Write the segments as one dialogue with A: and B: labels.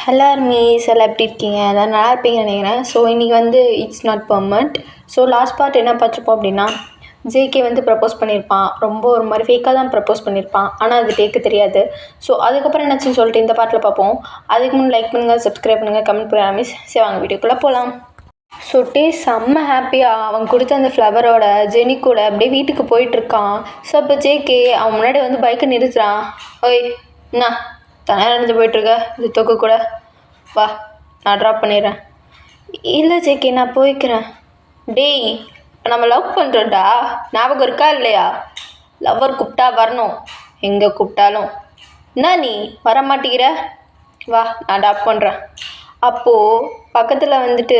A: Hello maize எல்லாம் எப்படி இருக்கீங்க? எல்லோரும் நல்லா இருப்பீங்கன்னு நினைக்கிறேன். ஸோ இன்றைக்கி வந்து it's not permanent. So last part என்ன பார்த்துருப்போம் அப்படின்னா, ஜேகே வந்து ப்ரப்போஸ் பண்ணியிருப்பான். ரொம்ப ஒரு மாதிரி ஃபேக்காக தான் ப்ரப்போஸ் பண்ணியிருப்பான். ஆனால் அது டேக்கு தெரியாது. ஸோ அதுக்கப்புறம் என்னாச்சுன்னு சொல்லிட்டு இந்த பார்ட்டில் பார்ப்போம். அதுக்கு முன்னே லைக் பண்ணுங்கள், சப்ஸ்கிரைப் பண்ணுங்கள், கமெண்ட் பண்ணுங்கள் மிஸ். சரி வாங்க வீடியோக்குள்ளே போகலாம். ஸோ செம்ம ஹாப்பியாக அவன் கொடுத்த அந்த ஃப்ளவரோட ஜெனி கூட அப்படியே வீட்டுக்கு போயிட்டுருக்கான். ஸோ அப்போ ஜேகே அவன் முன்னாடி வந்து பைக்கை நிறுத்துறான். ஓய் என்ன தனியாக நடந்து போயிட்டுருக்க, இது தொக்கு கூட வா, நான் ட்ராப் பண்ணிடுறேன். இல்லை ஜேகே நான் போய்க்கிறேன். டேய் நம்ம லவ் பண்ணுறோம்டா, ஞாபகம் இருக்கா இல்லையா? லவ்வர் கூப்பிட்டா வரணும், எங்கே கூப்பிட்டாலும். என்ன நீ வர மாட்டேங்கிற? வா நான் ட்ராப் பண்ணுறேன். அப்போது பக்கத்தில் வந்துட்டு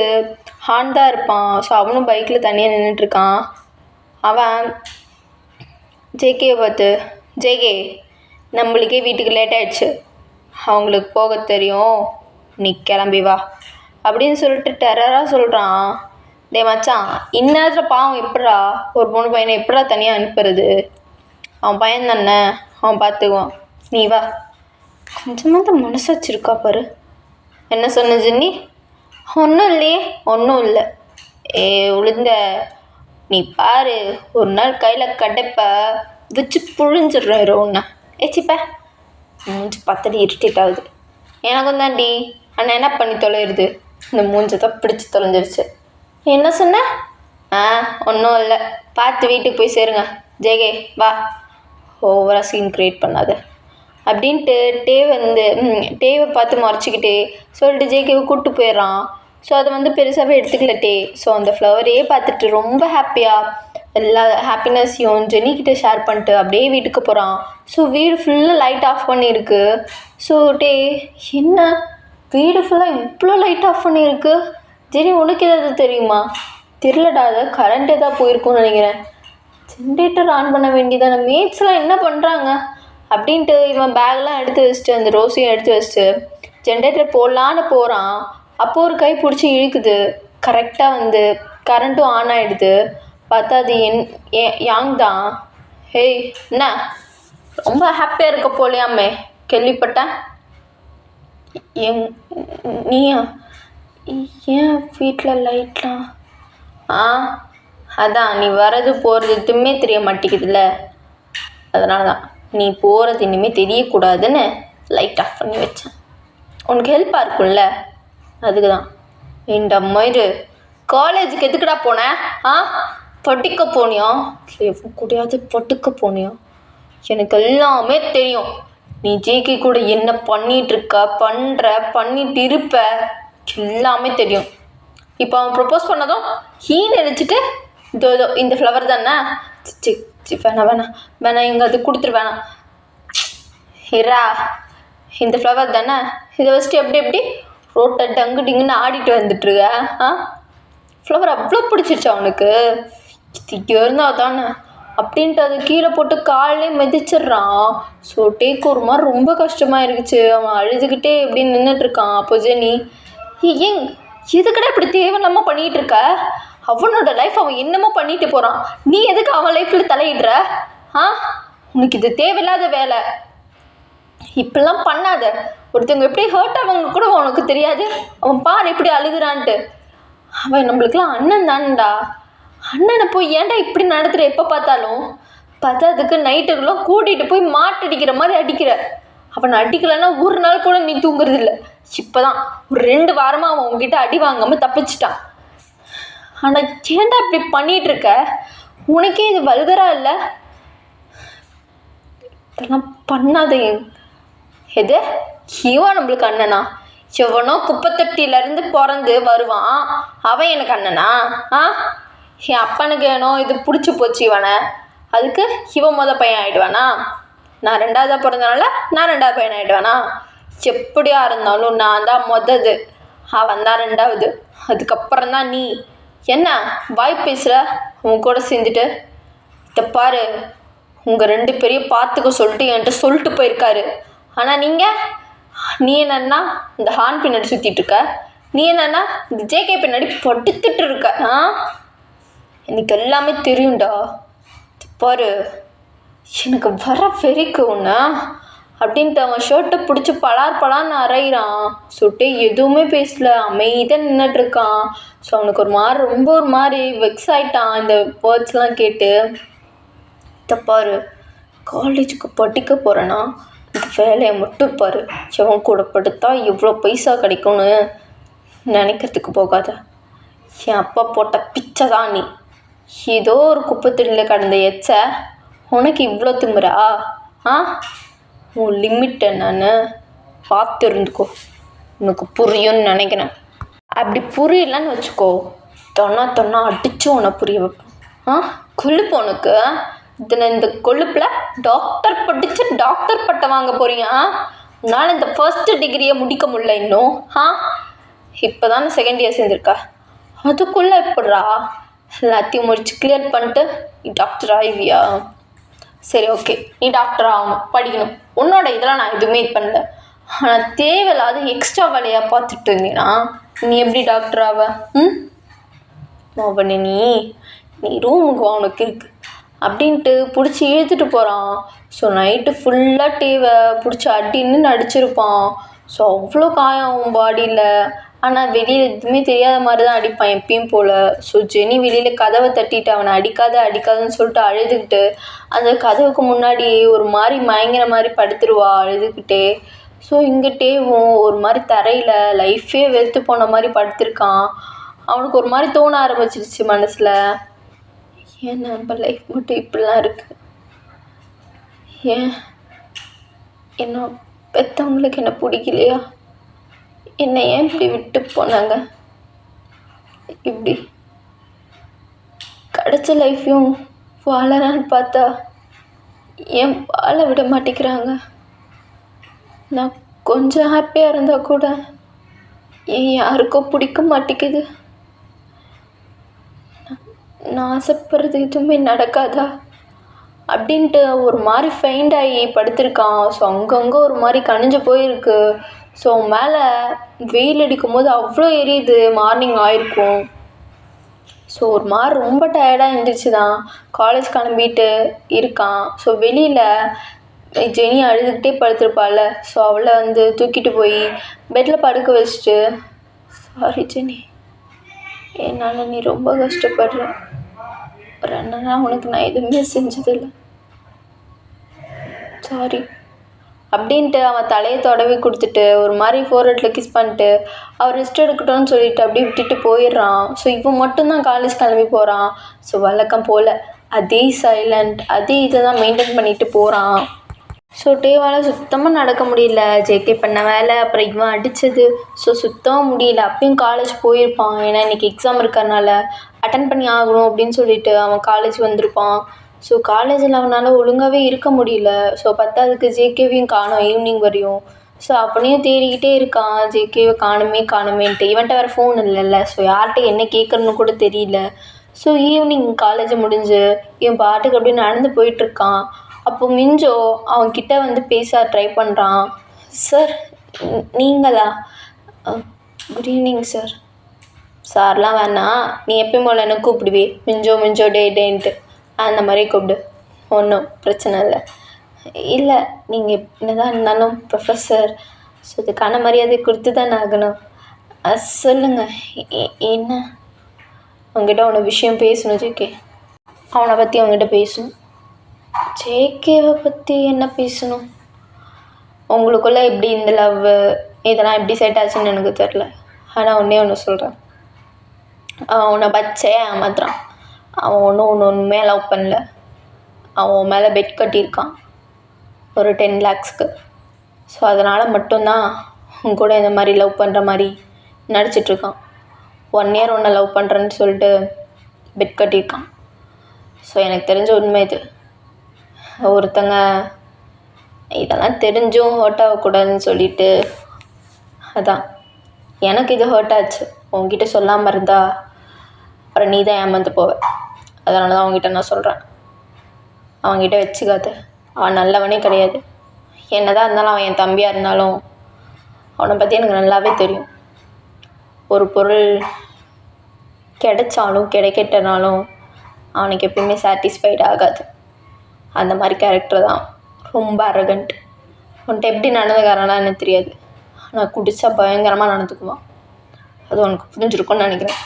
A: ஹான் தான் இருப்பான். ஸோ அவனும் பைக்கில் தனியாக நின்றுட்டுருக்கான். அவன் ஜேகேயை பார்த்து, ஜேகே நம்மளுக்கே வீட்டுக்கு லேட் ஆகிடுச்சு, அவங்களுக்கு போக தெரியும், நீ கிளம்பி வா அப்படின்னு சொல்லிட்டு டெரராக சொல்கிறான். டே மச்சான், இந்நேரத்தில் பாவம் எப்படா ஒரு பொண்ணு பையனை எப்படா தனியாக அனுப்புறது? அவன் பையன் தானே, அவன் பார்த்துக்குவான், நீ வா. கொஞ்சமாக தான் மனசாச்சு இருக்கா பாரு. என்ன சொன்ன ஜென்னி? ஒன்றும் இல்லையே. ஒன்றும் இல்லை. ஏ உளுந்த, நீ பாரு ஒரு நாள் கையில் கடைப்ப வச்சு புழிஞ்சிடுறேன் ஒன்று. ஏச்சிப்ப மூஞ்சி பத்தடி இரிட்டேட் ஆகுது. எனக்கும் தான்டி. ஆனால் என்ன பண்ணி தொலைகிறது, இந்த மூஞ்சை தான் பிடிச்சி தொலைஞ்சிருச்சு. என்ன சொன்ன? ஒன்றும் இல்லை. பார்த்து வீட்டுக்கு போய் சேருங்க. ஜேகே வா, ஓவராக சீன் க்ரியேட் பண்ணாத அப்படின்ட்டு டேவை பார்த்து மறைச்சிக்கிட்டே சொல்லிட்டு ஜேகேவை கூப்பிட்டு போயிடுறான். ஸோ அதை வந்து பெருசாகவே எடுத்துக்கல டே. ஸோ அந்த ஃப்ளவரையே பார்த்துட்டு ரொம்ப ஹாப்பியாக எல்லா ஹாப்பினஸ்ஸையும் ஜெனிக்கிட்ட ஷேர் பண்ணிட்டு அப்படியே வீட்டுக்கு போகிறான். ஸோ வீடு ஃபுல்லாக லைட் ஆஃப் பண்ணியிருக்கு. ஸோ என்ன வீடு ஃபுல்லாக இவ்வளோ லைட் ஆஃப் பண்ணியிருக்கு? ஜெனி உனக்கு ஏதாவது தெரியுமா? தெரியலடா, அதை கரண்ட் ஏதாவது போயிருக்கும்னு நினைக்கிறேன். ஜென்ரேட்டர் ஆன் பண்ண வேண்டியதான, மேட்ஸ்லாம் என்ன பண்ணுறாங்க அப்படின்ட்டு இவன் பேக்லாம் எடுத்து வச்சுட்டு அந்த ரோஸையும் எடுத்து வச்சுட்டு ஜென்ரேட்டர் போடலான்னு போகிறான். அப்போது ஒரு கை பிடிச்சி இழுக்குது. கரெக்டாக வந்து கரண்ட்டும் ஆன் ஆகிடுது. பார்த்தா அது யாங் தான். ஹேய் என்ன ரொம்ப ஹாப்பியாக இருக்க போலையாமே கேள்விப்பட்டேன். நீயா? ஏன் வீட்டில் லைட்லாம்? அதான் நீ வர்றது போகிறது எதுவுமே தெரிய மாட்டேங்குதுல்ல, அதனால தான் நீ போகிறது இனிமேல் தெரியக்கூடாதுன்னு லைட் ஆஃப் பண்ணி வச்சேன். உனக்கு ஹெல்ப்பாக இருக்கும்ல, அதுக்கு தான். இந்த மாதிரி காலேஜுக்கு எதுக்குடா போனேன்? படிக்க போனியா? கூடயாவது பட்டுக்க போனியா? எனக்கு எல்லாமே தெரியும். நீ ஜேகே கூட என்ன பண்ணிகிட்ருக்க, பண்ணிட்டு இருப்ப, எல்லாமே தெரியும். இப்போ அவன் ப்ரப்போஸ் பண்ணதும் நினச்சிட்டு இதோ இந்த ஃப்ளவர் தானே, வேணாம் எங்கே அது கொடுத்துரு, வேணாம் ஹிரா இந்த ஃப்ளவர் தானே, இதை வச்சுட்டு எப்படி ரோட்டை டங்கு டிங்குன்னு ஆடிட்டு வந்துட்டுருக்க. ஃப்ளவர் அவ்வளோ பிடிச்சிருச்சு அவனுக்கு, இது இருந்தால் தானே அப்படின்ட்டு அது கீழே போட்டு காலிலே மிதிச்சிட்றான். ஸோ டேக்கு ஒரு மாதிரி ரொம்ப கஷ்டமாக இருந்துச்சு. அவன் அழுதுகிட்டே எப்படி நின்றுட்டுருக்கான். அப்போ ஜெனி, ஏன் எதுக்கடா இப்படி தேவையில்லாமல் பண்ணிகிட்டு இருக்க? அவனோட லைஃப் அவன் என்னமோ பண்ணிட்டு போகிறான், நீ எதுக்கு அவன் லைஃப்பில் தலையிடுற? உனக்கு இது தேவையில்லாத வேலை, இப்படிலாம் பண்ணாத. ஒருத்தவங்க எப்படி ஹர்ட் ஆவாங்க கூட உனக்கு தெரியாது. அவன் பாரு எப்படி அழுகுறான்ட்டு. அவன் நம்மளுக்கெல்லாம் அண்ணன் தான்டா. அண்ணனை போய் ஏன்டா இப்படி நடத்துகிற? எப்போ பார்த்தாலும் அதுக்கு நைட்டுக்கெல்லாம் கூட்டிகிட்டு போய் மாட்டடிக்கிற மாதிரி அடிக்கிற. அவனை அடிக்கலைன்னா ஒரு நாள் கூட நீ தூங்குறது இல்லை. இப்போ தான் ஒரு 2 வாரமாக அவன் உங்ககிட்ட அடி வாங்காமல் தப்பிச்சிட்டான். ஆனால் ஏன்டா இப்படி பண்ணிகிட்ருக்க? உனக்கே இது வல்கரா இல்லை? இதெல்லாம் பண்ணாத. எது இவன் நம்மளுக்கு அண்ணனா? எவனோ குப்பைத்தொட்டியிலேருந்து பிறந்து வருவான், அவன் எனக்கு அண்ணனா? என் அப்பனுக்கு ஏனோ இது பிடிச்சி போச்சு இவனை, அதுக்கு இவன் பையன் ஆகிடுவானா? நான் 2ஆவதாக பிறந்தனால நான் 2ஆவது பையன் ஆகிடுவானா? எப்படியா இருந்தாலும் நான் தான் மொதது, அவன் தான் 2ஆவது, அதுக்கப்புறம் தான் நீ. என்ன வாய் பேசுகிற உன் கூட சேர்ந்துட்டு? இதை பாரு, உங்கள் 2 பேரையும் பார்த்துக்க சொல்லிட்டு என்கிட்ட சொல்லிட்டு போயிருக்காரு. ஆனால் நீ என்னன்னா இந்த ஹான் பின்னாடி சுற்றிட்டு இருக்க, நீ என்னன்னா இந்த ஜேகே பின்னாடி படுத்துட்டு இருக்க. எனக்கு எல்லாமே தெரியும்டா. பாரு, எனக்கு வர வெறிக்கு ஒன்று, அப்படின்ட்டு அவன் ஷர்ட்டை பிடிச்சி பலார் பலான்னு அரைகிறான். சொல்லிட்டு எதுவுமே பேசல, அமைதியாக நின்றுட்டுருக்கான். ஸோ அவனுக்கு ரொம்ப ஒரு மாதிரி வெக்ஸ் ஆகிட்டான் இந்த வேர்ட்ஸ்லாம் கேட்டு. தப்பாரு, காலேஜுக்கு படிக்க போகிறேன்னா இந்த வேலையை மட்டும் பாரு, எவன் கூட படுத்தா எவ்வளோ பைசா கிடைக்கும்னு நினைக்கிறதுக்கு போகாத. என் அப்பா போட்ட பிச்சை தான் நீ. ஏதோ ஒரு குப்பைத்தொட்டியில் கடந்த எச்ச உனக்கு இவ்வளோ திமுறா? உன் லிமிட் என்னன்னு பார்த்து இருந்துக்கோ, உனக்கு புரியும்னு நினைக்கிறேன். அப்படி புரியலன்னு வச்சுக்கோ, தொன்னா அடித்து உன்னை புரிய வைப்பேன். கொழுப்பு உனக்கு. இந்த கொழுப்பில் டாக்டர் படித்து டாக்டர் பட்டம் வாங்க போகிறீங்க. உன்னால் இந்த ஃபர்ஸ்ட் டிகிரியை முடிக்க முடியல இன்னும். இப்போ தானே செகண்ட் இயர் சேர்ந்துருக்கா, அதுக்குள்ளே எப்பட்றா எல்லாத்தையும் முடிச்சு கிளியர் பண்ணிட்டு நீ டாக்டர் ஆகிவியா? சரி ஓகே, நீ டாக்டர் ஆகணும், படிக்கணும், உன்னோட இதெல்லாம் நான் எதுவுமே இது பண்ணல. ஆனால் தேவையில்லாத எக்ஸ்ட்ரா வேலையாக பார்த்துட்டு இருந்தீங்கன்னா நீ எப்படி டாக்டர் ஆவ? அவனை நீ ரூமுக்கு வா, உனக்கு இருக்கு அப்படின்ட்டு பிடிச்சி இழுத்துட்டு போகிறான். ஸோ நைட்டு ஃபுல்லாக டிவியை பிடிச்சி அடின்னு நடிச்சிருப்பான். ஸோ அவ்வளோ காயம் அவன் பாடியில். ஆனால் வெளியில் எதுவுமே தெரியாத மாதிரி தான் அடிப்பான் எப்பயும் போல். ஸோ ஜெனி வெளியில் கதவை தட்டிட்டு அவனை அடிக்காதுன்னு சொல்லிட்டு அழுதுகிட்டு அந்த கதவுக்கு முன்னாடி ஒரு மாதிரி மயங்கிற மாதிரி படுத்துருவா அழுதுகிட்டே. ஸோ இங்கிட்டேவும் ஒரு மாதிரி தரையில் லைஃபே வெறுத்து போன மாதிரி படுத்திருக்கான். அவனுக்கு ஒரு மாதிரி தோண ஆரம்பிச்சிருச்சு மனசில், ஏன் நம்ம லைஃப் மட்டும் இப்படிலாம் இருக்குது? என்ன பெற்றவங்களுக்கு என்ன பிடிக்கலையா? என்னை ஏன் இப்படி விட்டு போனாங்க? இப்படி கிடைச்ச லைஃப்பையும் வாழறான்னு பார்த்தா ஏன் வாழ விட மாட்டேங்கிறாங்க? நான் கொஞ்சம் ஹாப்பியாக இருந்தால் கூட ஏன் யாருக்கோ பிடிக்க மாட்டேங்குது? நான் ஆசைப்படுறது எதுவுமே நடக்காதா அப்படின்ட்டு ஒரு மாதிரி ஃபெயிண்ட் ஆகி படுத்திருக்கான். ஸோ அங்கங்கே ஒரு மாதிரி கனிஞ்சு போயிருக்கு. ஸோ மேலே வெயில் அடிக்கும் போது அவ்வளோ எரியுது, மார்னிங் ஆயிருக்கும். ஸோ ஒரு மாதிரி ரொம்ப டயர்டாக இருந்துச்சு தான். காலேஜ் கிளம்பிட்டு இருக்கான். ஸோ வெளியில் ஜெனி அழுதுகிட்டே படுத்திருப்பாள். ஸோ அவளை வந்து தூக்கிட்டு போய் பெட்டில் படுக்க வச்சுட்டு, சாரி ஜெனி, என்னால் நீ ரொம்ப கஷ்டப்படுற. ஒரு அண்ணனா உனக்கு நான் எதுவுமே செஞ்சதில்லை, சாரி அப்படின்ட்டு அவன் தலையை தடவி கொடுத்துட்டு ஒரு மாதிரி ஃபோர்ஹெட்டில் கிஸ் பண்ணிட்டு அவர் ரெஸ்ட் எடுக்கட்டும்னு சொல்லிட்டு அப்படியே விட்டுட்டு போயிடுறான். ஸோ இவன் மட்டும்தான் காலேஜ் கிளம்பி போகிறான். ஸோ வழக்கம் போல் அதே சைலண்ட், அதே இதை தான் மெயின்டைன் பண்ணிட்டு போகிறான். ஸோ டேவால் சுத்தமாக நடக்க முடியல. ஜேகே பண்ண வேலை, அப்புறம் இவன் அடித்தது, ஸோ சுத்தமாக முடியல. அப்பயும் காலேஜ் போயிருப்பான், ஏன்னா இன்றைக்கி எக்ஸாம் இருக்கிறனால அட்டன் பண்ணி ஆகணும் அப்படின்னு சொல்லிட்டு அவன் காலேஜ் வந்திருப்பான். ஸோ காலேஜில் அவனால் ஒழுங்காகவே இருக்க முடியல. ஸோ பத்தாவதுக்கு ஜேகேவையும் காணோம் ஈவினிங் வரையும். ஸோ அப்படியும் தேடிக்கிட்டே இருக்கான், ஜேகேவை காணுமேன்ட்டு. இவன்ட்ட வேறு ஃபோன் இல்லைல்ல, ஸோ யார்கிட்ட என்ன கேட்குறன்னு கூட தெரியல. ஸோ ஈவினிங் காலேஜ் முடிஞ்சு இவன் பாட்டுக்கு அப்படியே நடந்து போயிட்டுருக்கான். அப்போ மிஞ்சோ அவன்கிட்ட வந்து பேச ட்ரை பண்ணுறான். சார் நீங்களா? Good evening sir. சார்லாம் வேணாம், நீ எப்பயும் போல் என்ன கூப்பிடுவே, மிஞ்சோ டேன்ட்டு அந்த மாதிரி கூப்பிடு, ஒன்றும் பிரச்சனை இல்லை. இல்லை, நீங்கள் என்னதான் இருந்தாலும் ப்ரொஃபஸர், ஸோ இதுக்கான மரியாதை கொடுத்து தானே ஆகணும். சொல்லுங்கள், என்ன? அவங்ககிட்ட அவனை விஷயம் பேசணும் ஜேகே. அவனை பற்றி அவங்ககிட்ட பேசணும். ஜேகேவை பற்றி என்ன பேசணும்? உங்களுக்குள்ளே எப்படி இந்த லவ் இதெல்லாம் எப்படி செட் ஆச்சுன்னு எனக்கு தெரில. ஆனால் ஒன்று சொல்கிறேன், அவன் உன்னை பச்சையே ஏமாத்துறான். அவன் ஒன்றுமே லவ் பண்ணல. அவன் மேலே பெட் கட்டியிருக்கான் ஒரு 10 lakhsக்கு. ஸோ அதனால் மட்டும்தான் உன் கூட இந்த மாதிரி லவ் பண்ணுற மாதிரி நடிச்சிட்ருக்கான். 1 year உன்னை லவ் பண்ணுறேன்னு சொல்லிட்டு பெட் கட்டியிருக்கான். ஸோ எனக்கு தெரிஞ்ச உண்மை இது. ஒருத்தங்க இதெல்லாம் தெரிஞ்சும் ஹர்ட் ஆகக்கூடாதுன்னு சொல்லிட்டு, அதான் எனக்கு இது ஹர்ட் ஆச்சு. உங்ககிட்ட சொல்லாமல் இருந்தா அப்புறம் நீ தான் ஏமாந்து போவ. அதனால தான் அவங்ககிட்ட நான் சொல்கிறேன், அவங்ககிட்ட வச்சுக்காத. அவன் நல்லவனே கிடையாது. என்ன தான் இருந்தாலும் அவன் என் தம்பியாக இருந்தாலும் அவனை பற்றி எனக்கு நல்லாவே தெரியும். ஒரு பொருள் கிடைச்சாலும் கிடைக்கட்டனாலும் அவனுக்கு எப்பயுமே சாட்டிஸ்ஃபைட் ஆகாது. அந்த மாதிரி கேரக்டர் தான், ரொம்ப அரகண்ட். உன்கிட்ட எப்படி நடந்துக்காரனா எனக்கு தெரியாது, ஆனால் குடித்தா பயங்கரமாக நடந்துக்குவான். அது உனக்கு புரிஞ்சிருக்கும்னு நினைக்கிறேன்.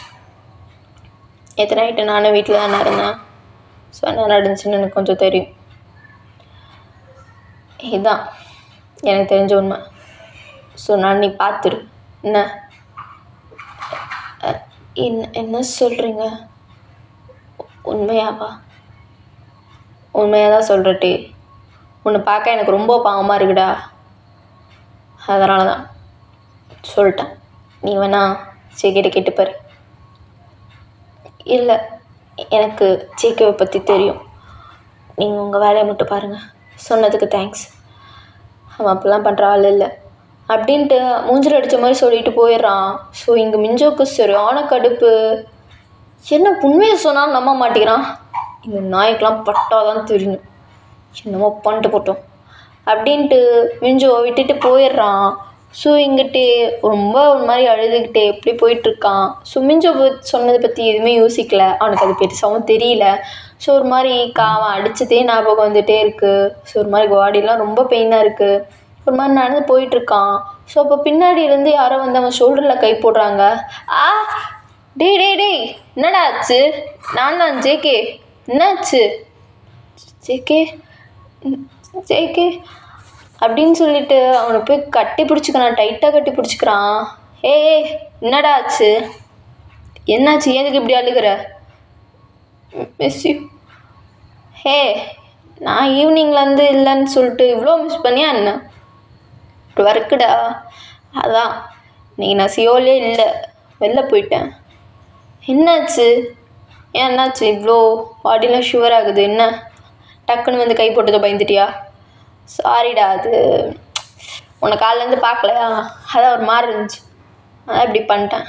A: எத்தனை நைட்டு நானும் வீட்டில் தானே இருந்தேன். ஸோ என்ன நடந்துச்சுன்னு எனக்கு கொஞ்சம் தெரியும். இதுதான் எனக்கு தெரிஞ்ச உண்மை. ஸோ நான் நீ பார்த்துரு. என்ன என்ன என்ன சொல்கிறீங்க? உண்மையாவா? உண்மையாக தான் சொல்கிறட்டே. உன்னை பார்க்க எனக்கு ரொம்ப பாவமாக இருக்குடா. அதனால தான் சொல்லிட்டேன். நீ வேணா ஜேகேட்ட கேட்டுப்பாரு. இல்லை, எனக்கு ஜேகேவை பற்றி தெரியும். நீங்கள் உங்கள் வேலையை மட்டும் பாருங்கள். சொன்னதுக்கு தேங்க்ஸ். அவன் அப்படிலாம் பண்ணுற ஆள் இல்லை அப்படின்ட்டு மூஞ்சில் அடித்த மாதிரி சொல்லிட்டு போயிடுறான். ஸோ இங்கே மிஞ்சோக்கு சரியான கடுப்பு. என்ன உண்மையை சொன்னாலும் நம்ப மாட்டேங்கிறான். இந்த நாய்க்கெலாம் பட்டாதான் தெரியும். என்னமோ பண்ணிட்டு போட்டோம் அப்படின்ட்டு மிஞ்சோ விட்டுட்டு போயிடுறான். ஸோ இங்கிட்டு ரொம்ப ஒரு மாதிரி அழுதுகிட்டே எப்படி போயிட்டுருக்கான். ஸோ மிஞ்சோ சொன்னதை பற்றி எதுவுமே யோசிக்கல. அவனுக்கு அது பெருசாகவும் தெரியல. ஸோ ஒரு மாதிரி அவன் அடித்ததே ஞாபகம் வந்துகிட்டே இருக்குது. ஸோ ஒரு மாதிரி பாடிலாம் ரொம்ப பெயினாக இருக்குது. ஒரு மாதிரி நடந்து போயிட்டுருக்கான். ஸோ அப்போ பின்னாடி இருந்து யாரோ வந்து அவன் ஷோல்டரில் கை போடுறாங்க. ஆ, டேய் டேய் டேய், என்னடா ஆச்சு? நான் தான் ஜேகே. என்னாச்சு? ஜேகே ஜேகே அப்படின்னு சொல்லிட்டு அவனை போய் கட்டி பிடிச்சிக்கிறான். டைட்டாக கட்டி பிடிச்சிக்கிறான். ஏய் என்னடா ஆச்சு? என்னாச்சு? ஏதுக்கு இப்படி அழுகிற? Miss you. ஹே, நான் ஈவினிங்லேருந்து இல்லைன்னு சொல்லிட்டு இவ்வளோ மிஸ் பண்ணியா என்ன? ஒரு ஒர்க்குடா, அதான் இன்னைக்கு நான் சியோலே இல்லை, வெளில போயிட்டேன். என்னாச்சு? ஏன் என்னாச்சு? இவ்வளோ பாடிலாம் ஷுவர் ஆகுது. என்ன டக்குன்னு வந்து கை போட்டதை பயந்துட்டியா? சாரிடா, அது உன்னை காலிலேருந்து பார்க்கலையா, அதான் ஒரு மாதிரி இருந்துச்சு, அதான் இப்படி பண்ணிட்டேன்.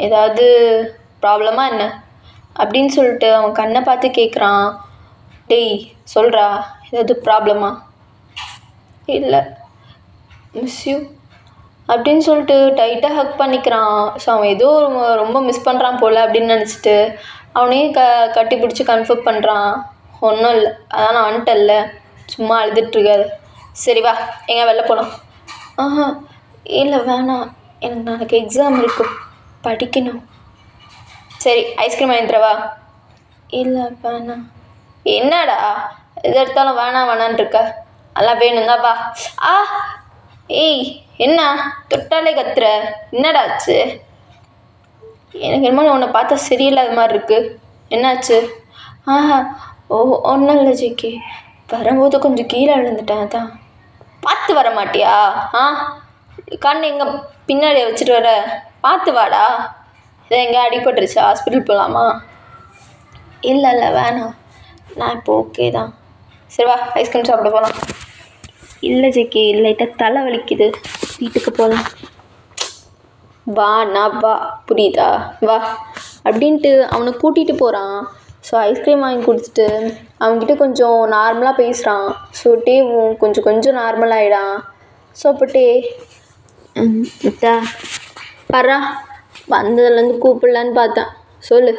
A: ஏதாவது ப்ராப்ளமா என்ன அப்படின்னு சொல்லிட்டு அவன் கண்ணை பார்த்து கேட்குறான். டேய் சொல்கிறா, ஏதாவது ப்ராப்ளமா? இல்லை, மிஸ் யூ அப்படின்னு சொல்லிட்டு டைட்டாக ஹக் பண்ணிக்கிறான். ஸோ அவன் ஏதோ ரொம்ப மிஸ் பண்ணுறான் போல் அப்படின்னு நினச்சிட்டு அவனையும் கட்டி பிடிச்சி கன்ஃபர்ம் பண்ணுறான். ஒன்றும் இல்லை, அதான் நான் வந்துட்டல்ல, சும்மா அழுதுட்ருக்காது. சரி வா, எங்கே வெளில போகலாம். ஆஹா இல்லை வேணாம், எனக்கு நாளைக்கு எக்ஸாம் இருக்குது, படிக்கணும். சரி ஐஸ்கிரீம் வாங்கிட்டுறவா? இல்லை வேணாம். என்னடா எது எடுத்தாலும் வேணாம் வேணான்னு இருக்க? அதெல்லாம் வேணும் தான், வா. ஆ, ஏய் என்ன தொட்டாலே கத்துற? என்னடாச்சு? எனக்கு என்னமோ உன்னை பார்த்தா சரியில்லாத மாதிரி இருக்குது. என்னாச்சு? ஆஹா ஒன்றும் இல்லை ஜேகே, வரும்போது கொஞ்சம் கீழே விழுந்துட்டேன், அதான். பார்த்து வர மாட்டியா? ஆ, கண் எங்கே பின்னாடியே வச்சுட்டு வர? பார்த்து வாடா. இதை எங்கே அடிபட்டுருச்சா? ஹாஸ்பிட்டல் போகலாமா? இல்லை இல்லை வேணாம், நான் இப்போ ஓகே தான். சரி வா, ஐஸ்கிரீம் சாப்பிட போகலாம். இல்லை ஜேகே, லைட்டாக தலை வலிக்குது, வீட்டுக்கு போகலாம். வா நான் வா, புரியுதா? வா அப்படின்ட்டு அவனை கூட்டிகிட்டு போகிறான். ஸோ ஐஸ்கிரீம் வாங்கி கொடுத்துட்டு அவன்கிட்ட கொஞ்சம் நார்மலாக பேசுகிறான். ஸோ டேவும் கொஞ்சம் நார்மல் ஆகிடான். ஸோ அப்போ டே இதா பர்றா, வந்ததுலேருந்து கூப்பிடலான்னு பார்த்தேன், சொல்லு.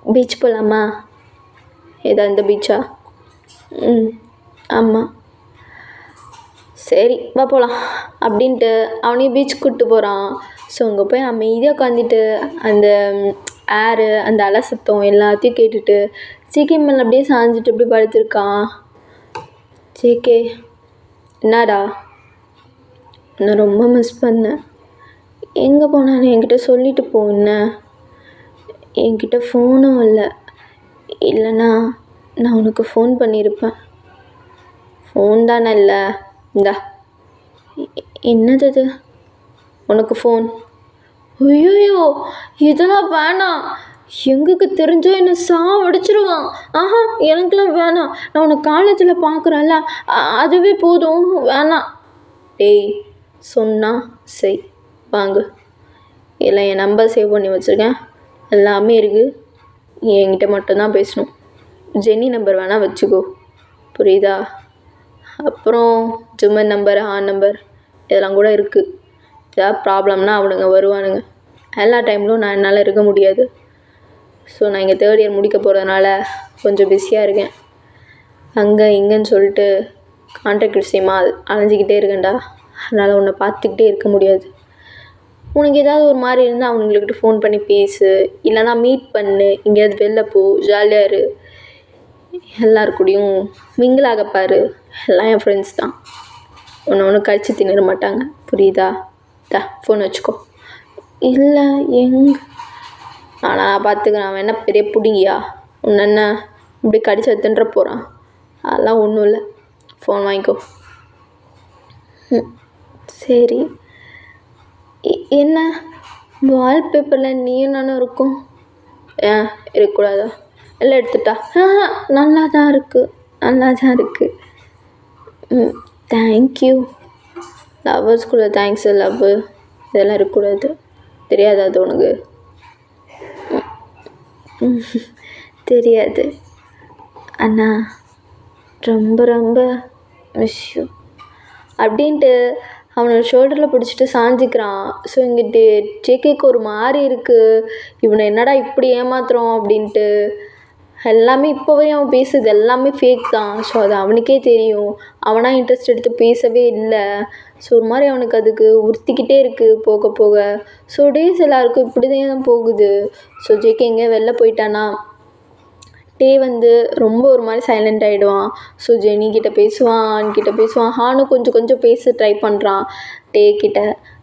A: பீச் போகலாமா? ஏதா இந்த பீச்சா? ஆமாம். சரி வா போகலாம் அப்படின்ட்டு அவனையும் பீச்சுக்கு கூப்பிட்டு போகிறான். ஸோ அங்கே போய் அமைதியாக உட்காந்துட்டு அந்த ஏரு, அந்த அலை சத்தம் எல்லாத்தையும் கேட்டுட்டு ஜேகே மேலே அப்படியே சாஞ்சிட்டு அப்படியே படுத்திருக்கான். ஜேகே என்னடா? நான் ரொம்ப மிஸ் பண்ணேன். எங்கே போனான்னு என்கிட்ட சொல்லிட்டு போ. என்ன, என்கிட்ட ஃபோனும் இல்லை, இல்லைன்னா நான் உனக்கு ஃபோன் பண்ணியிருப்பேன். ஃபோன் தானே இல்லை, இந்தா. என்னது அது? உனக்கு ஃபோன்? ஐயோ இதெல்லாம் வேணாம், எங்களுக்கு தெரிஞ்சோ என்னை சாவடிச்சிருவான். ஆஹா எனக்குலாம் வேணாம், நான் உன்னை காலேஜில் பார்க்குறேன்ல, அதுவே போதும், வேணாம். டேய் சொன்னா செய், வாங்கு. எல்லாம் என் நம்பர் சேவ் பண்ணி வச்சுருக்கேன், எல்லாமே இருக்குது, என்கிட்ட மட்டும்தான் பேசணும். ஜென்னி நம்பர் வேணால் வச்சுக்கோ, புரியுதா? அப்புறம் ஜும்மன் நம்பர், ஆன் நம்பர் இதெல்லாம் கூட இருக்குது. ஏதாவது ப்ராப்ளம்னா அவனுங்க வருவானுங்க. எல்லா டைம்லும் நான் என்னால் இருக்க முடியாது. ஸோ நான் இங்கே 3rd இயர் முடிக்க போகிறதுனால கொஞ்சம் பிஸியாக இருக்கேன். அங்கே இங்கேன்னு சொல்லிட்டு கான்ட்ராக்ட் விஷயமா அலைஞ்சிக்கிட்டே இருக்கேன்டா. அதனால் உன்னை பார்த்துக்கிட்டே இருக்க முடியாது. உனக்கு ஏதாவது ஒரு மாதிரி இருந்தால் அவனுங்கக்கிட்ட ஃபோன் பண்ணி பேசு, இல்லைனா மீட் பண்ணு, எங்கேயாவது வெளில போ, ஜாலியாக இரு, எல்லார் கூடயும் மிங்கிள் ஆக பாரு. எல்லாம் என் ஃப்ரெண்ட்ஸ் தான், உன்னை ஒன்றும் கடிச்சு தின்னுட மாட்டாங்க, புரியுதா? ஃபோன் வச்சுக்கோ. இல்லை நான் பார்த்துக்கிறேன். அவன் என்ன பெரிய பிடிங்கியா? உன்னை என்ன இப்படி கடிச்சு தின்ற போகிறான்? அதெல்லாம் ஒன்றும் இல்லை, ஃபோன் வாங்கிக்கோ. சரி. என்ன வால்பேப்பரில் நீயும் நானும் இருக்கும்? ஏன் இருக்கக்கூடாதா? எல்லாம் எடுத்துட்டா? நல்லா தான் இருக்குது. தேங்க்யூ. லவ்வர்ஸ்குள்ளே தேங்க்ஸு, லவ் இதெல்லாம் இருக்கக்கூடாது. தெரியாதா அது உனக்கு? தெரியாது. அண்ணா ரொம்ப ரொம்ப விஷயம் அப்படின்ட்டு அவனோட ஷோல்டரில் பிடிச்சிட்டு சாஞ்சிக்கிறான். ஸோ இங்கிட்டு ஜேகேக்கு ஒரு மாதிரி இருக்குது, இவனை என்னடா இப்படி ஏமாத்துறோம் அப்படின்ட்டு. எல்லாமே இப்போவே அவன் பேசுறது எல்லாமே ஃபேக் தான். ஸோ அது அவனுக்கே தெரியும். அவனாக இன்ட்ரெஸ்ட் எடுத்து பேசவே இல்லை. ஸோ ஒரு மாதிரி அவனுக்கு அதுக்கு உறுத்திக்கிட்டே இருக்குது போக போக. ஸோ டேஸ் எல்லாருக்கும் இப்படி தான் போகுது. ஸோ ஜேகே எங்கேயோ வெளில போயிட்டானா டே வந்து ரொம்ப ஒரு மாதிரி சைலண்ட் ஆகிடுவான். ஸோ ஜெனிக்கிட்ட பேசுவான். ஹானும் கொஞ்சம் பேச ட்ரை பண்ணுறான் டே கிட்ட.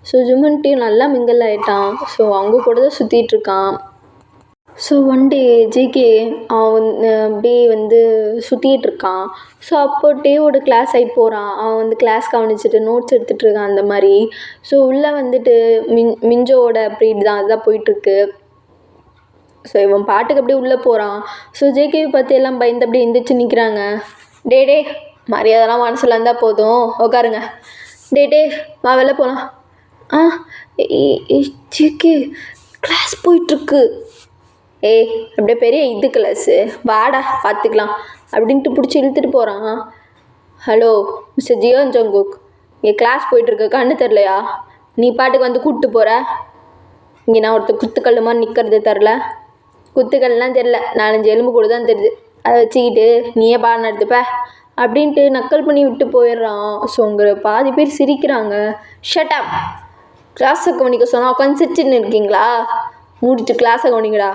A: ஸோ ஜுமன்ட்டையும் நல்லா மிங்கிள் ஆகிட்டான். ஸோ அவங்க கூட தான் சுற்றிட்டுருக்கான். ஸோ ஒன் டே ஜேகே அவன் டே வந்து சுற்றிட்டுருக்கான். ஸோ அப்போ டேவோட கிளாஸ் சைட் போகிறான். அவன் வந்து கிளாஸ் கவனிச்சுட்டு நோட்ஸ் எடுத்துகிட்ருக்கான் அந்த மாதிரி. ஸோ உள்ளே வந்துட்டு மிஞ்சோவோட ப்ரீட் தான் அதுதான் போயிட்டுருக்கு. ஸோ இவன் பாட்டுக்கு அப்படியே உள்ளே போகிறான். ஸோ ஜேகேவை பார்த்து எல்லாம் பயந்து அப்படியே எந்திரிச்சு நிற்கிறாங்க. டே மரியாதைலாம் மனசில் இருந்தால் போதும், உட்காருங்க. டே வா வெளில போகலாம். ஜேகே கிளாஸ் போயிட்டுருக்கு. அப்படியே பெரிய இது கிளாஸு, வாடா பார்த்துக்கலாம் அப்படின்ட்டு பிடிச்சி இழுத்துட்டு போகிறான். ஹலோ மிஸ்டர் ஜியோன் ஜங்குக், இங்கே கிளாஸ் போயிட்டுருக்கு, கண்ணு தெரிலையா? நீ பாட்டுக்கு வந்து கூப்பிட்டு போகிற. இங்கே நான் ஒருத்தர் குத்துக்கல் மாதிரி நிற்கிறது தெரில. குத்துக்கல்லாம் தெரில, 4-5 எலும்பு கூட தான் தெரியுது. அதை வச்சுக்கிட்டு நீயே பாடம் எடுத்துப்ப அப்படின்ட்டு நக்கல் பண்ணி விட்டு போயிடுறான். ஸோ உங்களை பாதி பேர் சிரிக்கிறாங்க. ஷட் அப், கிளாஸை கவனிக்க சொன்னால் உட்காந்து சிரிச்சுன்னு இருக்கீங்களா? மூடிட்டு கிளாஸை கவனிங்கடா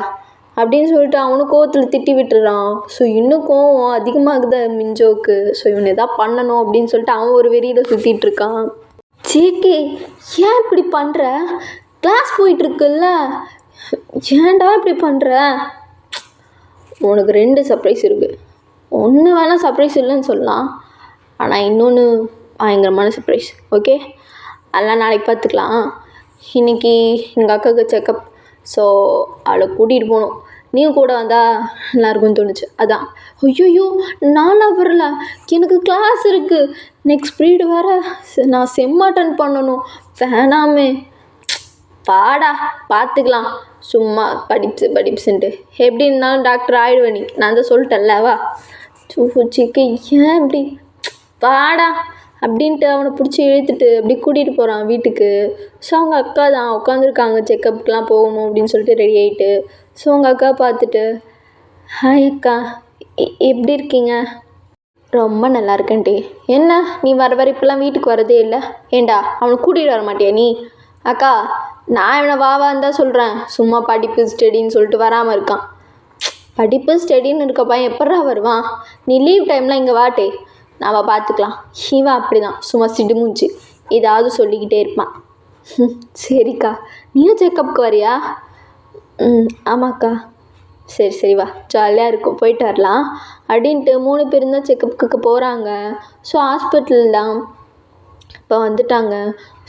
A: அப்படின்னு சொல்லிட்டு அவனும் கோவத்தில் திட்டி விட்டுறான். ஸோ இன்னும் கோவம் அதிகமாகுது மிஞ்சோவுக்கு. ஸோ இவனை எதாவது பண்ணணும் அப்படின்னு சொல்லிட்டு அவன் ஒரு வெறியில் சுற்றிட்டுருக்கான். ஜேகே ஏன் இப்படி பண்ணுற? கிளாஸ் போயிட்டுருக்குல்ல, ஏன்டா இப்படி பண்ணுற? உனக்கு 2 சர்ப்ரைஸ் இருக்குது. ஒன்று வேணால் சர்ப்ரைஸ் இல்லைன்னு சொல்லலாம், ஆனால் இன்னொன்று பயங்கரமான சர்ப்ரைஸ். ஓகே, அதெல்லாம் நாளைக்கு பார்த்துக்கலாம். இன்றைக்கி எங்கள் அக்காவுக்கு செக்கப். ஸோ அவளை கூட்டிகிட்டு போகணும். நீயும் கூட வந்தால் நல்லாயிருக்கும்னு தோணுச்சு, அதான். ஐயோ நானாக வரல, எனக்கு கிளாஸ் இருக்குது, நெக்ஸ்ட் பீரியட் வேறு நான் செம்மாட்டன் பண்ணணும். வேணாமே, பாடா பார்த்துக்கலாம், சும்மா படிப்புன்ட்டு எப்படி இருந்தாலும் டாக்டர் ஆகிடுவேன். நான் தான் சொல்லிட்டேன்ல, வா. சூச்சிக்கு ஏன் இப்படி, பாடா அப்படின்ட்டு அவனை பிடிச்சி இழுத்துட்டு அப்படி கூட்டிகிட்டு போகிறான் வீட்டுக்கு. ஸோ அவங்க அக்கா தான் உட்காந்துருக்காங்க, செக்கப்புக்கெலாம் போகணும் அப்படின்னு சொல்லிட்டு ரெடி ஆகிட்டு. ஸோ அவங்க அக்கா பார்த்துட்டு, ஹாய் அக்கா, எப்படி இருக்கீங்க? ரொம்ப நல்லா இருக்கேன்டி. என்ன நீ வர இப்போலாம் வீட்டுக்கு வரதே இல்லை? ஏண்டா அவனை கூட்டிகிட்டு வர மாட்டியா நீ? அக்கா நான் இவனை வாவான்னு தான் சொல்கிறேன், சும்மா படிப்பு ஸ்டடின்னு சொல்லிட்டு வராமல் இருக்கான். படிப்பு ஸ்டடின்னு இருக்க பையன் எப்பட்றா வருவான்? நீ லீவ் டைம்லாம் இங்கே வாட்டே, நாம பார்த்துக்கலாம். இவன் அப்படி தான், சும்மா சிடுமூஞ்சி, ஏதாவது சொல்லிக்கிட்டே இருப்பான். சரிக்கா, நீயும் செக்கப்புக்கு வரியா? ஆமாக்கா. சரி வா, ஜாலியாக இருக்கும், போயிட்டு வரலாம் அப்படின்ட்டு 3 பேரும் தான் செக்கப்புக்கு போகிறாங்க. ஸோ ஹாஸ்பிட்டல் தான் இப்போ வந்துட்டாங்க.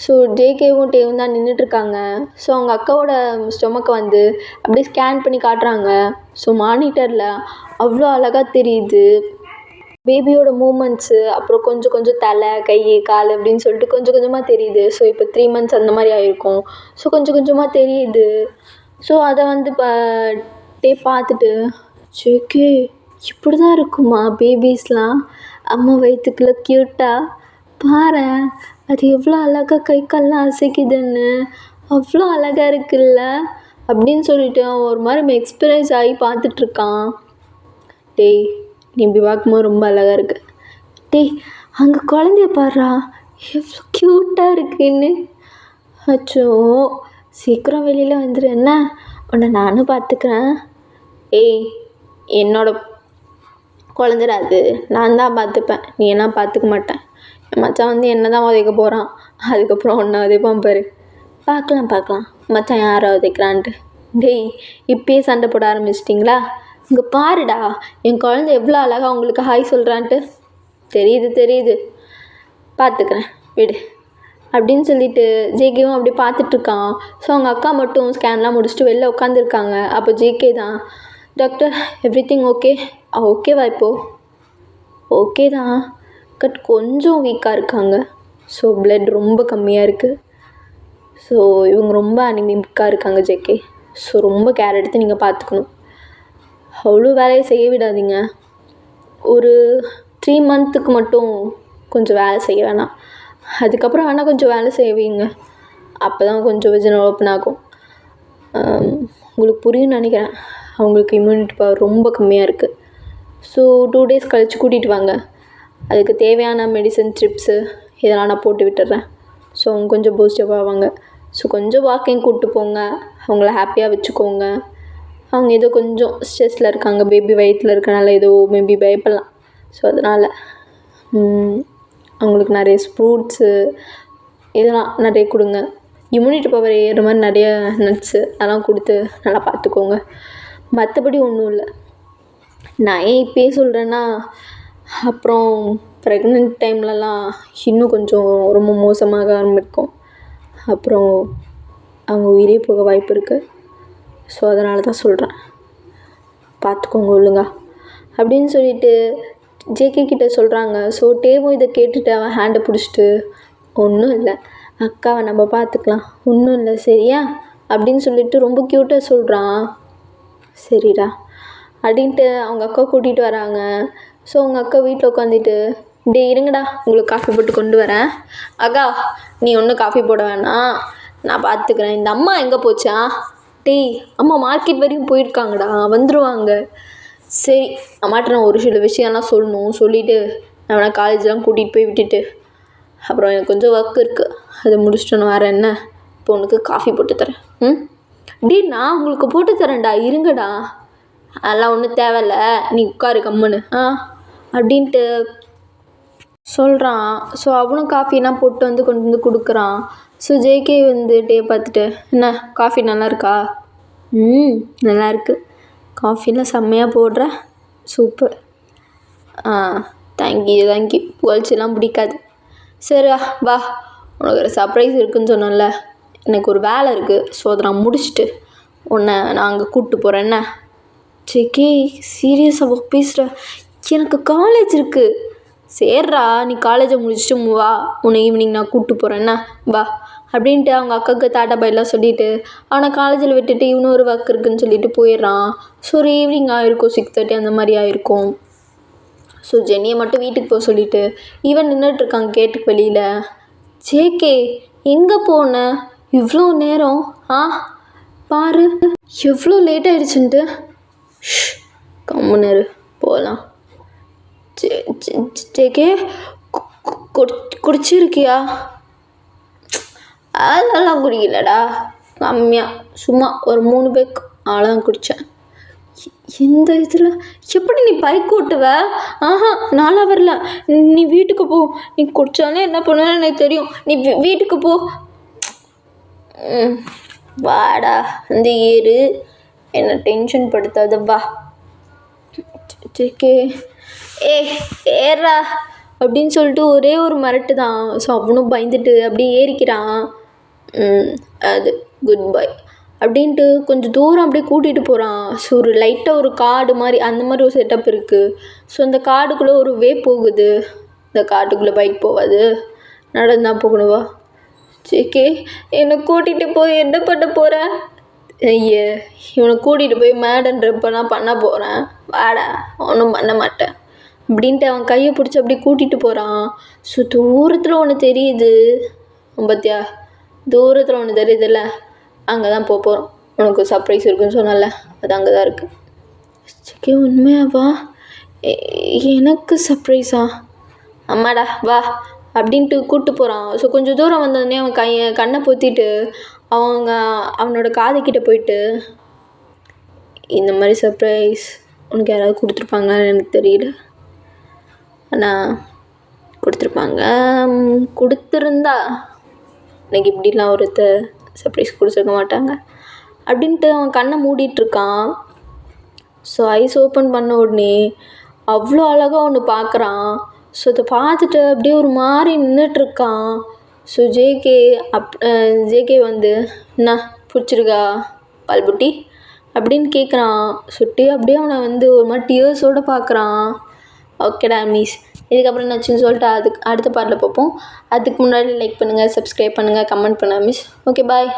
A: ஸோ ஜேகேவும் டேவும் தான் நின்றுட்டுருக்காங்க. ஸோ அவங்க அக்காவோட ஸ்டொமக்கை வந்து அப்படியே ஸ்கேன் பண்ணி காட்டுறாங்க. ஸோ மானிட்டரில் அவ்வளோ அழகாக தெரியுது பேபியோட மூமெண்ட்ஸு. அப்புறம் கொஞ்சம் தலை, கை, கால் அப்படின்னு சொல்லிட்டு கொஞ்சமாக தெரியுது. ஸோ இப்போ 3 months அந்த மாதிரி ஆகிருக்கும். ஸோ கொஞ்சமாக தெரியுது. ஸோ அதை வந்து டே பார்த்துட்டு, ஜேகே இப்படி தான் இருக்குமா பேபிஸ்லாம் அம்மா வயிற்றுக்குள்ளே க்யூட்டாக? பாரேன் அது எவ்வளோ அழகாக கை கால்லாம் அசைக்குதுன்னு, அவ்வளோ அழகாக இருக்குல்ல அப்படின்னு சொல்லிட்டு அவன் ஒரு மாதிரி எக்ஸ்பீரியன்ஸ் ஆகி பார்த்துட்ருக்கான். டேய் நீ இப்படி பார்க்கும்போது ரொம்ப அழகாக இருக்கு. டேய் அங்கே குழந்தைய பாடுறா எவ்வளோ க்யூட்டாக இருக்குன்னு. அச்சோ, சீக்கிரம் வெளியில் வந்துடு என்ன, உன்னை நானும் பார்த்துக்கிறேன். ஏய், என்னோட குழந்தைடா அது, நான் தான் பார்த்துப்பேன், நீ என்ன பார்த்துக்க மாட்டேன். என் மச்சான் வந்து என்ன தான் உதைக்க போகிறான், அதுக்கப்புறம் ஒன்றை உதைப்பான் பாரு. பார்க்கலாம் மச்சான் யாரை உதைக்கிறான்ட்டு. டேய், இப்பயே சண்டை போட ஆரம்பிச்சிட்டிங்களா? இங்கே பாருடா, என் குழந்தை எவ்வளோ அழகாக உங்களுக்கு ஹாய் சொல்கிறான்ட்டு. தெரியுது, பார்த்துக்கிறேன் விடு அப்படின்னு சொல்லிட்டு ஜேகேவும் அப்படி பார்த்துட்ருக்கான். ஸோ அவங்க அக்கா மட்டும் ஸ்கேன்லாம் முடிச்சுட்டு வெளில உட்காந்துருக்காங்க. அப்போ ஜேகே தான், டாக்டர் எவ்ரிதிங் ஓகே? ஓகேவா இப்போது? ஓகே தான், பட் கொஞ்சம் வீக்காக இருக்காங்க. ஸோ பிளட் ரொம்ப கம்மியாக இருக்குது. ஸோ இவங்க ரொம்ப அனிமிக்காக இருக்காங்க ஜேகே. ஸோ ரொம்ப கேர் எடுத்து நீங்கள் பார்த்துக்கணும். அவ்வளோ வேலையை செய்ய விடாதீங்க. ஒரு 3 மந்த்துக்கு மட்டும் கொஞ்சம் வேலை செய்ய வேணாம், அதுக்கப்புறம் வேணால் கொஞ்சம் வேலை செய்வீங்க. அப்போ தான் கொஞ்சம் விஜன் ஓப்பன் ஆகும். உங்களுக்கு புரியும்னு நினைக்கிறேன். அவங்களுக்கு இம்யூனிட்டி பவர் ரொம்ப கம்மியாக இருக்குது. ஸோ 2 டேஸ் கழித்து கூட்டிகிட்டு வாங்க. அதுக்கு தேவையான மெடிசன் ட்ரிப்ஸு இதெல்லாம் நான் போட்டு விட்டுறேன். ஸோ அவங்க கொஞ்சம் பூஸ்டப் ஆவாங்க. ஸோ கொஞ்சம் வாக்கிங் கூப்பிட்டு போங்க, அவங்கள ஹாப்பியாக வச்சுக்கோங்க. அவங்க ஏதோ கொஞ்சம் ஸ்ட்ரெஸ்ஸில் இருக்காங்க, பேபி வயிற்றில் இருக்கனால ஏதோ மேபி பயப்படலாம். ஸோ அதனால் அவங்களுக்கு நிறைய ஃப்ரூட்ஸு இதெல்லாம் நிறைய கொடுங்க. இம்யூனிட்டி பவர் ஏறுற மாதிரி நிறைய நட்ஸு அதெல்லாம் கொடுத்து நல்லா பார்த்துக்கோங்க. மற்றபடி ஒன்றும் இல்லை. நான் ஏன் இப்போயே சொல்கிறேன்னா, அப்புறம் ப்ரெக்னென்ட் டைம்லலாம் இன்னும் கொஞ்சம் ரொம்ப மோசமாக ஆரம்பிக்கும். அப்புறம் அவங்க உயிரே போக வாய்ப்பு இருக்குது. ஸோ அதனால தான் சொல்கிறேன், பார்த்துக்கோங்க ஒழுங்கா அப்படின்னு சொல்லிட்டு ஜேகே கிட்டே சொல்கிறாங்க. ஸோ டேவும் இதை கேட்டுட்டு அவன் ஹேண்டை பிடிச்சிட்டு, ஒன்றும் இல்லை அக்காவை நம்ம பார்த்துக்கலாம், ஒன்றும் இல்லை சரியா அப்படின்னு சொல்லிட்டு ரொம்ப க்யூட்டாக சொல்கிறான். சரிடா அப்படின்ட்டு அவங்க அக்கா கூட்டிகிட்டு வராங்க. ஸோ அவங்க அக்கா வீட்டில் உட்காந்துட்டு, டே இருங்கடா உங்களுக்கு காஃபி போட்டு கொண்டு வரேன். அக்கா நீ ஒன்றும் காஃபி போட வேணாம், நான் பார்த்துக்கிறேன். இந்த அம்மா எங்கே போச்சா? டேய், அம்மா மார்க்கெட் வரையும் போயிருக்காங்கடா, வந்துடுவாங்க. சரி, அம்மாட்ட நான் ஒரு சில விஷயம்லாம் சொல்லணும், சொல்லிவிட்டு நான் வேணா காலேஜெலாம் கூட்டிகிட்டு போய் விட்டுட்டு அப்புறம் எனக்கு கொஞ்சம் ஒர்க் இருக்குது, அதை முடிச்சுட்டு நான் வரேன். என்ன இப்போ உனக்கு காஃபி போட்டு தரேன். டே நான் உங்களுக்கு போட்டு தரேன்டா, இருங்கடா. அதெல்லாம் ஒன்றும் தேவையில்ல, நீ உட்காரு கம்முன்னு அப்படின்ட்டு சொல்கிறான். ஸோ அவனும் காஃபிலாம் போட்டு வந்து கொண்டு வந்து கொடுக்குறான். ஸோ ஜேகே வந்து டே பார்த்துட்டு, என்ன காஃபி நல்லா இருக்கா? நல்லா இருக்குது, காஃபிலாம் செம்மையாக போடுற, சூப்பர். தேங்க்யூ புகழ்ச்சிலாம் பிடிக்காது. சரி வா, உனக்கு ஒரு சர்ப்ரைஸ் இருக்குதுன்னு சொன்னேன்ல, எனக்கு ஒரு வேலை இருக்குது. ஸோ அதை நான் முடிச்சுட்டு உன்னை நான் அங்கே கூப்பிட்டு போகிறேன். என்ன ஜேகே சீரியஸாக பேசுகிற? எனக்கு காலேஜ் இருக்குது. சேர்றா, நீ காலேஜை முடிச்சுட்டு வா, உன்னை ஈவினிங் நான் கூப்பிட்டு போகிறேன். என்ன வா அப்படின்ட்டு அவங்க அக்காவுக்கு டாட்டா பைலாம் சொல்லிவிட்டு அவனை காலேஜில் விட்டுட்டு இவனும் ஒரு ஒர்க் இருக்குதுன்னு சொல்லிட்டு போயிடுறான். ஸோ ஒரு ஈவினிங் ஆகிருக்கும், 6:30 அந்த மாதிரி ஆகிருக்கும். ஸோ ஜென்னியை மட்டும் வீட்டுக்கு போக சொல்லிவிட்டு ஈவன் நின்றுட்டுருக்காங்க கேட்டுக்கு வெளியில். ஜேகே எங்கே போன இவ்வளோ நேரம்? பாரு எவ்வளோ லேட் ஆகிடுச்சுன்ட்டு. கம்முனரு போகலாம். ஜேகே குடிச்சிருக்கியா? அதெல்லாம் குடிக்கலடா, கம்மியாக சும்மா ஒரு 3 பேக் அவ்வளோதான் குடித்தேன். இந்த இதில் எப்படி நீ பைக் ஓட்டுவ? நான்லாம் வரல, நீ வீட்டுக்கு போ. நீ குடித்தாலே என்ன பண்ணுவேன்னு எனக்கு தெரியும், நீ வீட்டுக்கு போ. வாடா வந்து ஏறு, என்னை டென்ஷன் படுத்தாத வா. ஜேகே ஏறா அப்படின்னு சொல்லிட்டு ஒரே ஒரு மிரட்டு தான். ஸோ அவனும் பயந்துட்டு அப்படியே ஏறிக்கிறான். அது குட் பை அப்படின்ட்டு கொஞ்சம் தூரம் அப்படியே கூட்டிகிட்டு போகிறான். ஸோ ஒரு லைட்டாக ஒரு காடு மாதிரி அந்த மாதிரி ஒரு செட்டப் இருக்குது. ஸோ அந்த காடுக்குள்ளே ஒரு வே போகுது. இந்த காட்டுக்குள்ளே பைக் போகாது, நடந்தான் போகணுவா. ஜேகே என்னை கூட்டிகிட்டு போய் என்ன பண்ண போகிற? ஐயே, இவனை கூட்டிகிட்டு போய் மேடன்றப்பெல்லாம் பண்ண போகிறேன், வாடா, ஒன்றும் பண்ண மாட்டேன் அப்படின்ட்டு அவன் கையை பிடிச்சி அப்படி கூட்டிகிட்டு போகிறான். ஸோ தூரத்தில் ஒன்று தெரியுது பார்த்தியா, தூரத்தில் ஒன்று தெரியுதுல்ல, அங்கே தான் போகிறோம். உனக்கு சர்ப்ரைஸ் இருக்குன்னு சொன்னால, அது அங்கே தான் இருக்குது. ஜேகே உண்மையாவா? எனக்கு சர்ப்ரைஸா? அம்மாடா வா அப்படின்ட்டு கூப்பிட்டு போகிறான். ஸோ கொஞ்சம் தூரம் வந்தோடனே அவன் கண்ணை பொத்திட்டு அவனோட காதுக்கிட்ட போயிட்டு, இந்த மாதிரி சர்ப்ரைஸ் உனக்கு யாராவது கொடுத்துருப்பாங்கன்னு எனக்கு தெரியல, ஆனால் கொடுத்துருப்பாங்க, கொடுத்துருந்தா எனக்கு இப்படிலாம் ஒருத்தர் சர்ப்ரைஸ் கொடுத்துருக்க மாட்டாங்க அப்படின்ட்டு அவன் கண்ணை மூடிட்டுருக்கான். ஸோ ஐஸ் ஓப்பன் பண்ண உடனே அவ்வளோ அழகாக ஒன்று பார்க்குறான். ஸோ அதை பார்த்துட்டு அப்படியே ஒரு மாதிரி நின்றுட்டுருக்கான். ஸோ ஜேகே வந்து என்ன பிடிச்சிருக்கா பால்புட்டி அப்படின்னு கேட்குறான். அப்படியே அவனை வந்து ஒரு மாதிரி டியர்ஸோடு பார்க்குறான். ஓகேடா மிஸ், இதுக்கப்புறம் என்னாச்சுன்னு சொல்லிட்டு அடுத்த பார்ட்டில் பார்ப்போம். அதுக்கு முன்னாடி லைக் பண்ணுங்கள், சப்ஸ்கிரைப் பண்ணுங்கள், கமெண்ட் பண்ணுங்கள் மிஸ். Okay bye.